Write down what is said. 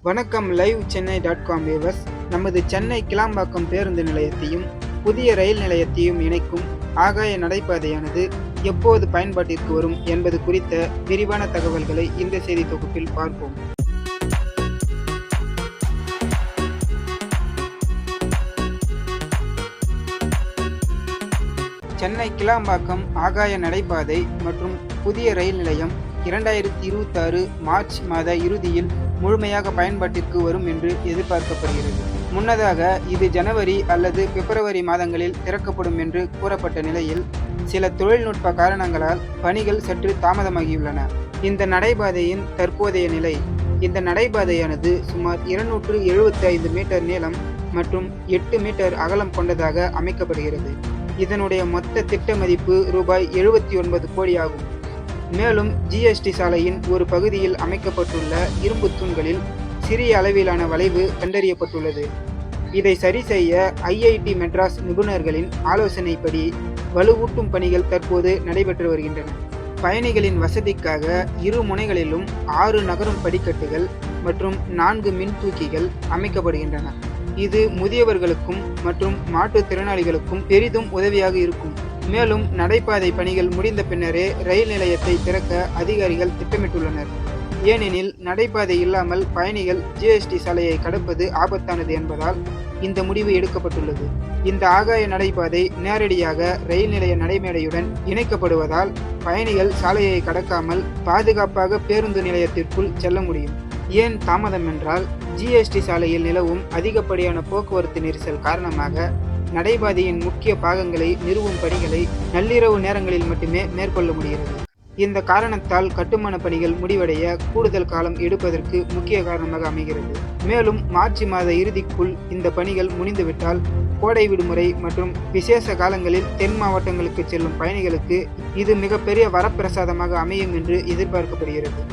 வணக்கம் live Chennai .com viewers. நமது சென்னை கிளாம்பாக்கம் பேருந்து நிலையத்தையும் புதிய ரயில் நிலையத்தையும் இணைக்கும் ஆகாய நடைபாதையானது எப்போது பயன்பாட்டிற்கு வரும் என்பது குறித்த விரிவான தகவல்களை இந்த செய்தி தொகுப்பில் பார்ப்போம். சென்னை கிளாம்பாக்கம் ஆகாய நடைபாதை மற்றும் புதிய ரயில் நிலையம் 2026 மார்ச் மாத இறுதியில் முழுமையாக பயன்பாட்டிற்கு வரும் என்று எதிர்பார்க்கப்படுகிறது. முன்னதாக இது ஜனவரி அல்லது பிப்ரவரி மாதங்களில் திறக்கப்படும் என்று கூறப்பட்ட நிலையில் சில தொழில்நுட்ப காரணங்களால் பணிகள் சற்று தாமதமாகியுள்ளன. இந்த நடைபாதையின் தற்போதைய நிலை: இந்த நடைபாதையானது சுமார் 275 மீட்டர் நீளம் மற்றும் 8 மீட்டர் அகலம் கொண்டதாக அமைக்கப்படுகிறது. இதனுடைய மொத்த திட்ட மதிப்பு ரூபாய் 79 கோடி ஆகும். மேலும் GST சாலையின் ஒரு பகுதியில் அமைக்கப்பட்டுள்ள இரும்பு தூண்களில் சிறிய அளவிலான வளைவு கண்டறியப்பட்டுள்ளது. இதை சரி செய்ய IIT மெட்ராஸ் நிபுணர்களின் ஆலோசனைப்படி வலுவூட்டும் பணிகள் தற்போது நடைபெற்று வருகின்றன. பயணிகளின் வசதிக்காக இரு முனைகளிலும் 6 நகரும் படிக்கட்டுகள் மற்றும் 4 மின் தூக்கிகள் அமைக்கப்படுகின்றன. இது முதியவர்களுக்கும் மற்றும் மாற்றுத்திறனாளிகளுக்கும் பெரிதும் உதவியாக இருக்கும். மேலும் நடைபாதை பணிகள் முடிந்த பின்னரே ரயில் நிலையத்தை திறக்க அதிகாரிகள் திட்டமிட்டுள்ளனர். ஏனெனில் நடைபாதை இல்லாமல் பயணிகள் GST சாலையை கடப்பது ஆபத்தானது என்பதால் இந்த முடிவு எடுக்கப்பட்டுள்ளது. இந்த ஆகாய நடைபாதை நேரடியாக ரயில் நிலைய நடைமேடையுடன் இணைக்கப்படுவதால் பயணிகள் சாலையை கடக்காமல் பாதுகாப்பாக பேருந்து நிலையத்திற்குள் செல்ல முடியும். ஏன் தாமதம் என்றால், GST சாலையில் நிலவும் அதிகப்படியான போக்குவரத்து நெரிசல் காரணமாக நடைபாதையின் முக்கிய பாகங்களை நிறுவும் பணிகளை நள்ளிரவு நேரங்களில் மட்டுமே மேற்கொள்ள முடிகிறது. இந்த காரணத்தால் கட்டுமான பணிகள் முடிவடைய கூடுதல் காலம் எடுப்பதற்கு முக்கிய காரணமாக அமைகிறது. மேலும் மார்ச் மாத இறுதிக்குள் இந்த பணிகள் முடிந்துவிட்டால் கோடை விடுமுறை மற்றும் விசேஷ காலங்களில் தென் மாவட்டங்களுக்கு செல்லும் பயணிகளுக்கு இது மிகப்பெரிய வரப்பிரசாதமாக அமையும் என்று எதிர்பார்க்கப்படுகிறது.